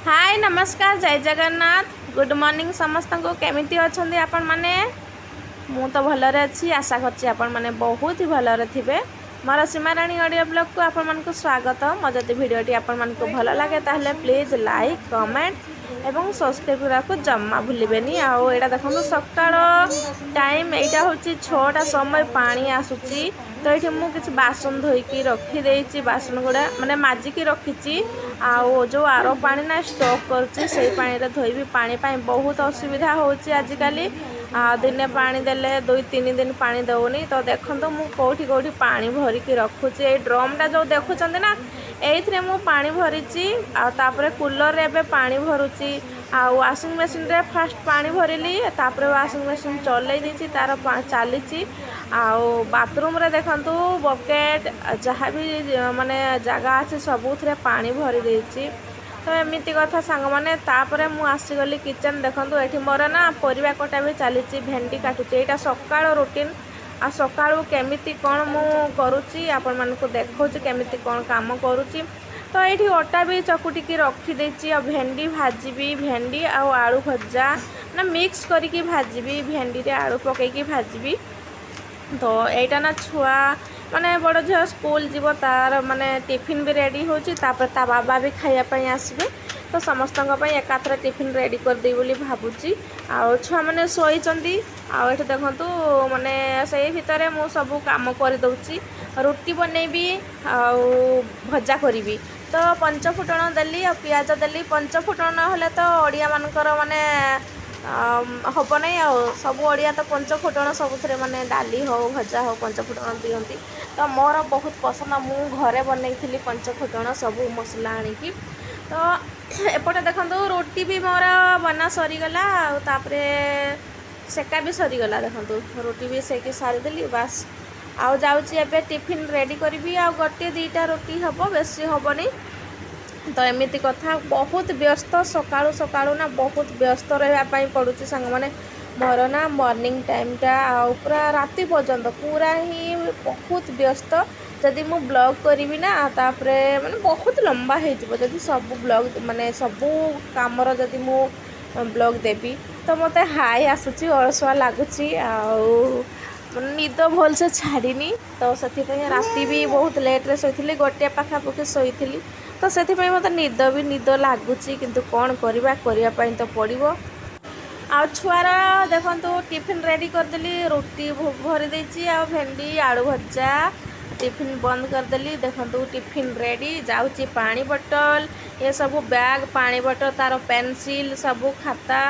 हाय नमस्कार जय Jagannath good morning समस्त को केमिति अछंदी आपण माने मु तो भलरे अच्छी आशा करछि आपण माने बहुत ही भलरे थिबे। मोर सीमाराणी ऑडियो ब्लॉग को आपण मन को स्वागत। मो जदि वीडियोटी आपण मन को भल लागे ताहले प्लीज लाइक कमेंट एवं सब्सक्राइब करा को जम्मा भूलिबेनी। आउ एटा देखो सकाळ टाइम एटा होछि 6टा समय पानी आसुची। तो ये मुझे किसी बासन धोईकी रखी देची बासन गुड़ा माने माजिकी रखी आउ जो आरो पानी ना स्टॉक करुच्ची से पानी रे धोईबी पानी पाई बहुत असुविधा होची आजिकली। दिने पानी देले 2-3 दिन पानी दौनी। तो देखो मु कौटी कौटी पानी भरिकी रखुची ए ड्रमटा जो देखुचंदी ना एइथरे मु पानी भरिची तापरे कूलर रे एबे पानी भरुची आ वाशिंग मशीन रे फास्ट पानी भरिली तापरे वाशिंग मशीन चलै दीची तार चलीची आउ बाथरूम रे देखंतु बकेट जहाँ भी माने जगह अच्छे सबुथरे पानी भरी देची। तो एमती कथा सांग मैंने तापर मु आसीगली किचन देखो ये मोर ना परिवा कटा भी चली भेंडी काटुचे यहाँ सकाळ रूटीन आ सकाळू केमिति कौन मु करुच्ची आपण मानकु देखौची केमिति कौन काम करुच्ची। तो ये अटा भी चकुटिकी रखीदेची आ भेंडी भाजीबी भेंडी आउ आलू भजा ना मिक्स करिकी भाजीबी भेंडी रे आलू पकईकी भाजीबी। तो यहाँ ना छुआ माने बड़ झील स्कूल जीव तार माने टिफिन भी रेडी होची तापर ता बाबा भी खाइबापी आसबे। तो समस्त एकाथरे टिफिन रेडी करदे बोली भाबुची। आउ छुआ मैंने शोचंदी आउ ये देखंतु माने से भितर मु सब काम कर दउची रोटी बनैबी आउ भजा करी। तो पंचफुटन देली आ पियाज देली पंचफुटन हेले तो ओडिया मानकर माने हम ना सब ओडिया तो पंचफुटन सबुथ माने डाली हो भजा हो पंचफुटन दियंती। तो मोर बहुत पसंद मु घरे बनई पंचफुटन सब मसला आनिकी। तो एपटे देखो रोटी भी मोर बना सरीगला तापरे सेका भी सरीगला देखो रोटी भी सेकी सारीदेली बास आउ जाऊँगी एबे टिफिन रेडी करी आ गोटे 2टा रोटी हम बेसी हेनी। तो एमती कथा बहुत व्यस्त सकाळू सकाळू ना बहुत व्यस्त रहा पड़ुची सांग माने मोर ना मॉर्निंग टाइमटा आउ पूरा राति पर्यंत पूरा ही बहुत व्यस्त। जदि मु ब्लॉग करी ना तापरे माने बहुत लंबा हो जदि सब ब्लॉग माने सबू कामर जदि मु ब्लॉग देवी तो मते हाई आसुची अलसुआ लगुची आउ निद भल से छाड़नी। तो से राति भी बहुत लेट्रे शोली गोटे पाखापाखि शोली। तो से मत निद लगुच किंतु कौन करने तो पड़ो। आ छुआर देखो टिफिन रेडी करदेली रोटी भरी देची आ भेंडी आलू भजा टिफिन बंद करदेली। देखो टिफिन रेडी जाऊँगी पानी बोतल ये सब बैग पानी बोतल तार पेंसिल सब खाता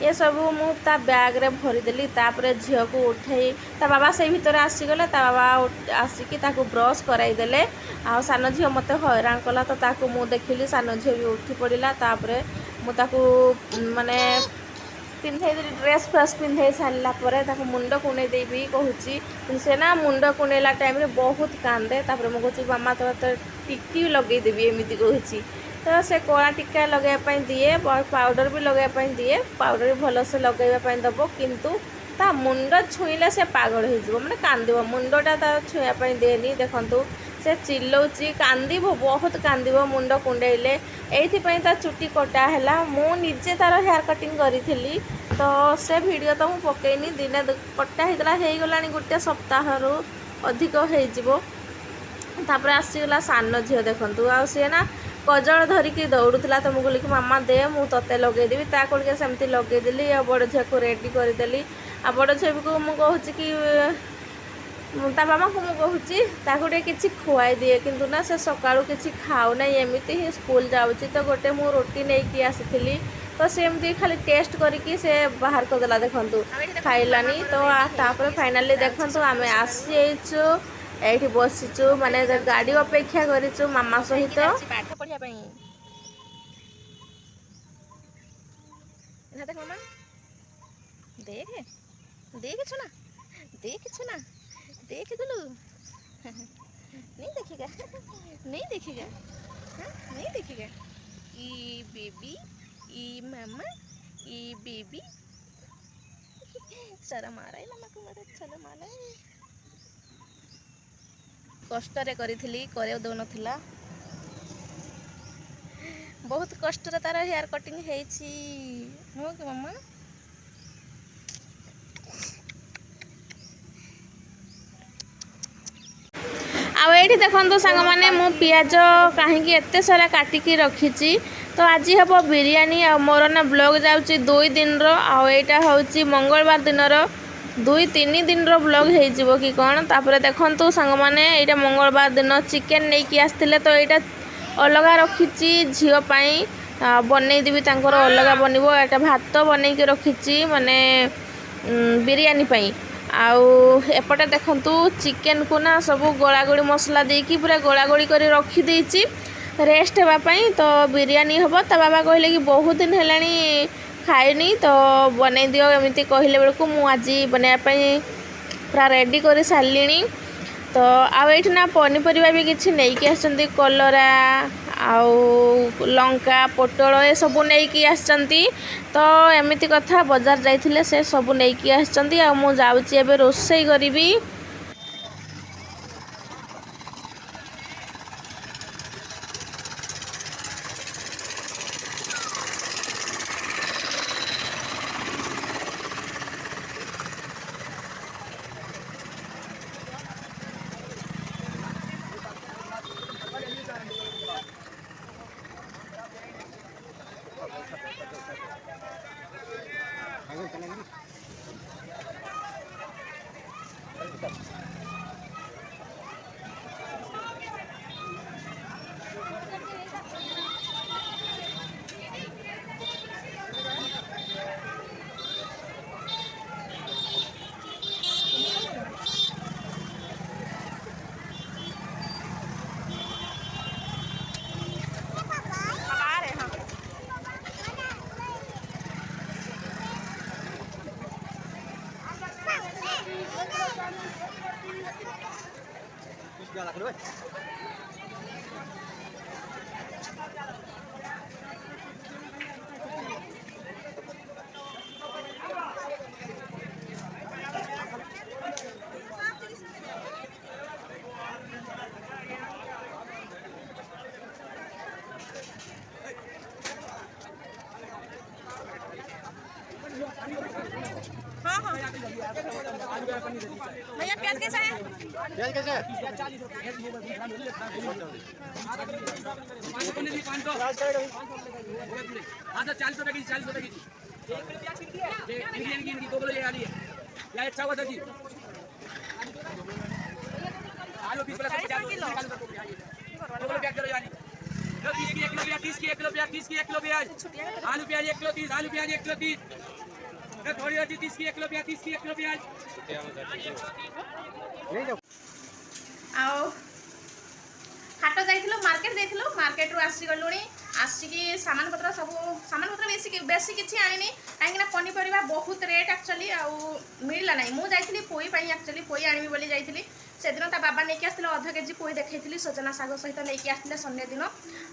ये सब मु ता बैग रे भरीदेली। तापर झील को उठे ता बाबा से भीतर आसीगले ता बाबा आसिकी ताको ब्रश कराइदेले आ सान झील मते हैरान कला। तो ताको मु देखिली सान झील भी उठी पड़ा तापर मु ताको माने पिंधे ड्रेस फ्रेस पिंधे सारा पर मुंड कुणे देवी कहूँ से ना मुंड कुणेला टाइम रे बहुत कांदे। तापर मु कहूँ मामा तो टिकी लगेदेवी एमती कहूँ। तो से कला टीका लगाइबा दिए पाउडर भी लगाइबा दिए पाउडर भी भल से लगाइबा दब किंतु ता मुंड छुईले से पागल हो माने कांद मुंडटा ता छुआपाई देनी। देखंतु से चिल्लौची कांदिब बहुत कांदिब मुंड कुंडेले एइथिपई ता चुटी कटा हैला मु निजे तार हेयर कटिंग करी। तो से वीडियो तो मु पकेनी दिने कटा होइतला हे गलानी गोटे सप्ताह रु अधिक हो। तापर आसीगला सान झील देखंतु आ से ना कजल धरिकी दौड़ूला। तो मुझे कहली मामा दे मु ते लगेदेवी ता कोल सेमती लगेदेली आ बड़ झील को रेडी करदेली। आ बड़ झील को मुझे कहूँ कि ता मामा को मुझे कहूँ किसी खुआई दिए किंतु ना से सकाळू किसी खाऊ ना एमती ही स्कूल जाऊँगी। तो गोटे मु रोटी नहीं आसी तो सेमती खाली टेस्ट करके से बाहर करदेला देखंतु खाइलानी। तो तापर फाइनाली देखंतु आमे आसीचु एठी बसीचु माने गाड़ी अपेक्षा करिचु मामा सहित पाठ पढ़िया पई ना देख मामा देख देख छुना देख छुना देख दुलू नहीं देखेगा नहीं देखेगा हाँ नहीं देखेगा ई बेबी ई मामा ई बेबी शर्म आ रहा है मामा को मेरे शर्म आ रहा है। कष्ट करे करी करे दो नथिला बहुत कष्ट तार हेयर कटिंग हेची नुह कि मम्मा आउ ये देखो सांग मैंने मु पियाज कहीं एत सारा काटिकी रखी तो आज हम बिरियानी आ मोर ना ब्लॉग जाऊँगी 2 दिन आईटा हूँ मंगलवार दिन 2-3 दिन ब्लॉग हो कि कौन तापर देखु सांग मैंने यहाँ मंगलवार दिन चिकेन नहीं कि आसते तो यहाँ अलग रखी झीपाई बनईदेवी अलग बनब एटा भात बनई रखी माने बिरियानी पाई आउ एपटे देखंतु चिकेन को ना सब गोलागोड़ी मसला देकी पूरा गोलागोड़ी कर रखी देछि रेस्ट हेबापई तो बिरियानी हम ता बाबा कहले कि बहुत दिन हेलानी खाइनी तो बनई दियो एमती कहले बेलू मु आज बनवाई पूरा रेडी कर सारे तो आठ ना पनीपरिया भी किसी नहीं कि आसछंती कलरा आउ लंका पोटल ये सब नहीं कि आसछंती तो एमती कथा बाजार जाइथिले से सब नहीं कि आसछंती आ मु जाउची एबे रोसई करिवि भैया प्याज कैसा है? प्याज कैसे है? 40 रुपए की 40 रुपए की बिरयानी की 2 किलो ये वाली है या अच्छा हुआ सब्जी आलू 20 किलो 2 किलो प्याज करो यानी 30 की 1 किलो प्याज 30 की 1 किलो प्याज 30 की 1 किलो प्याज आलू प्याज 1 किलो 30 आलू प्याज 1 किलो 30 थोड़ी होती 30 की 1 किलो प्याज 30 की 1 किलो प्याज नहीं जाओ आओ हाट जाइथिलो मार्केट रू आसी गलुनी आसिकी सामान पत्र बेसी किछि आनिनी काहेकि पनीपरिया बहुत रेट एक्चुअली आउ मिलला नहीं मु जाइथिली पोई पई एक्चुअली पोई आनिबी बोली जाइथिली से दिन ता बाबा नहीं आसते अध केजी पोई देखी सजना शाग सहित नहीं आसते संडे दिन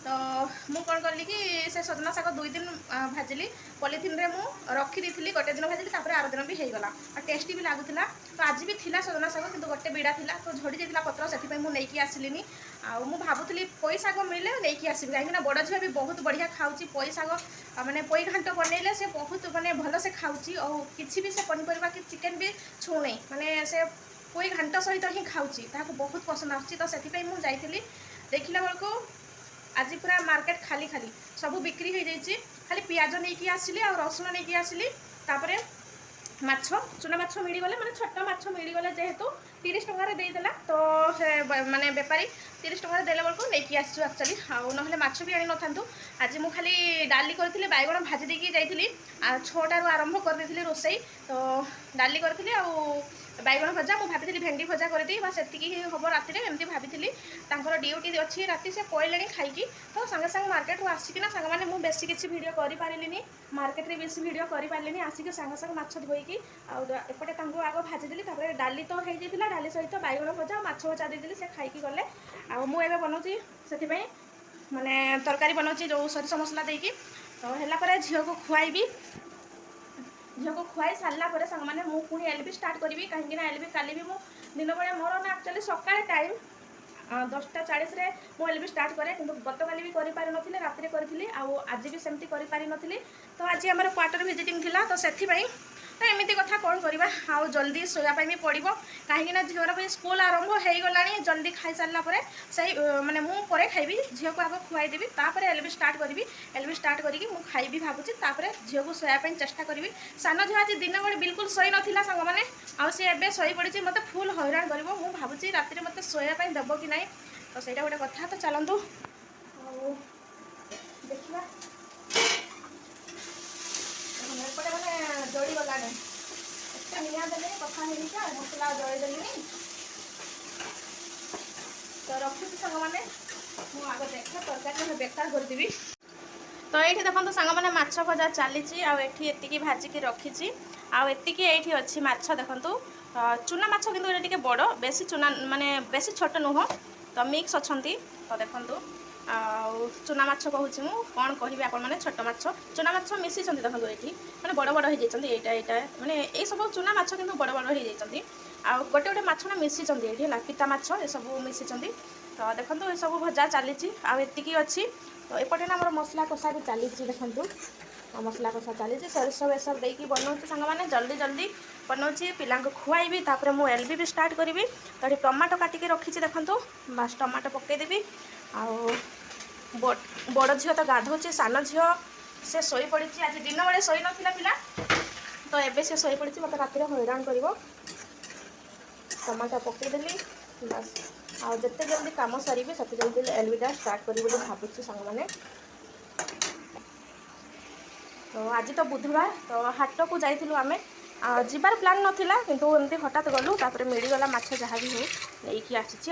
तो मु कौन कली कि से सजना शाग 2 दिन भाजिली पॉलिथिन रे मु रखी दी गोटे दिन भाजिली तापर आर दिन भी होगला और टेस्टी भी लगुला तो आज भी थिला सजना शाग किंतु गोटे बिड़ा थिला तो झड़ी जाता पत्र से मुझे नहीं आसलिनी आ मु भावुली पोई शाग मिले नहीं आसबि कहीं बड़ झील भी बहुत बढ़िया खाऊँ पोई शाग माने पोई घाट बनइले से बहुत माने भल से खाऊँ और किसी भी से पनीपरिया कि चिकेन भी छूने माने से पोई घाट सहित ही खाऊँ बहुत पसंद आसी मुझे जाइली देखला बेलू आज पूरा मार्केट खाली खाली सब बिक्री हो जाइए खाली पियाज नहीं आसिली और रसुण नहीं आसिली तापर माछ चुना माछ मिलगले माने छोट माछ मिलगले जेहेतु 30 टंका देदेला तो माने बेपारी 30 टंका देला बेलू नहीं आसू एक्चुअली आउ ना माछ भी आनी नथांतु आज मु खाली डाली करी बैगण भाजी देकी जाइली 6टारू आरंभ कर देथिली रोसई तो डाली करी बैगण भजा मुझे भाभी भेंडी भजा करदी बस एतिकी हम राति एमती भाभी ड्यूटी अच्छी राति से पड़े खाई तो सागे सागे मार्केट रू आसिकिना साग मैंने मुझे बेसी किसी भिड कर मार्केट रे बेसी भिड कर आसिक सागे सागे माछ धोईकी एपटे आग भाजीदेली डाली तो हो जाता डाली सहित बैगण भजा माछ भजा देदेली से खाई गले आए बनाऊँगी से माने तरकारी बनाऊँगी जो सोरिष मसला देकी तो है झील को खुआईबी झील को खुआई सारापर सांग मैंने मुझे पुणी एलबी स्टार्ट करी कहीं एलबी काली भी दिन बेले मोर ना एक्चुअली सकाଳେ टाइम 10:40 ମୁଁ एलबी स्टार्ट करे किंतु गतकाली भी करि पारि नथिले रात्रि करथिली आ आज भी सेमती करि पारि नथिली तो आज हमर क्वार्टर विजिटिंग थिला तो सेथि पई तो एमती कथा कौन करवा आउ जल्दी शोयापाई भी पड़ो कहीं झीवर भी स्कूल आरंभ हो गला जल्दी खाई सारा से माने मु परे खाइबी झील को आग खुआईदेवी तापर एलबी स्टार्ट करी एलबी स्टार्ट करी मु खाइबी भावुची तापर झील को शोयापाई चेष्टा करी सान झील आज दिन बड़े बिल्कुल शोई नाला सांग मैंने आउ सी एवं शोई पड़ी मत फुल हैरान कर भावुची राति मत शोयापाई देव कि ना तो सहीटा गोटे कथा तो चलतु देखा एपटे मैंने जोड़ी गला एत निआ दे कथा मसला जोड़ी देली तो रखुची सांग मैंने आग देखे तरकारी बेकार करदेवी तो ये देखो सांग मैंने माछ भजा चली आती भाजिकी रखी आती अच्छी माछ देखु चूना माछ कि बड़ बेसी चूना माने बेसी छोट नुह तो मिक्स अच्छा तो देखो चूना माछ कहूँ मु कौन कहि आपण मैंने छोट माछ चूना माछ मिसी देखो ये मैंने बड़ बड़ हो जाता माने ये सब चूना माछ कि बड़ बड़ हो जाती आ गोटे गोटे माछ ना मिसी है पिता माछ ये सब मिसी तो देखो ये सब भजा चली आती अच्छी तो एपटे ना मोर मसला कषा भी चली देखो मसला कषा चली सोरिष बेसर देकी बनाऊँ सांग मैंने जल्दी जल्दी बनाऊँगी पिला खुआईबी तापर मु एलबी भी स्टार्ट करी तो टमाटो काटिकी रखी देखो बास टमाटो पकईदेवी आउ बड़ झील तो गाधोची सान झील से शोई पड़ी आज दिन बड़े शोई नाला पिला तो एबे से शोई पड़ी मत राति हैरान कर टमाटो पकईदेली बस आउ जिते जल्दी कम सर से जल्दी एलबीटा स्टार्ट करी भावुँ सांग मैंने तो आज तो बुधवार तो हाट को जाइलु आम जीवार प्लान नाला किंतु एमती हठात गलु मिलगला माछ जहाँ भी हो नहीं आसी।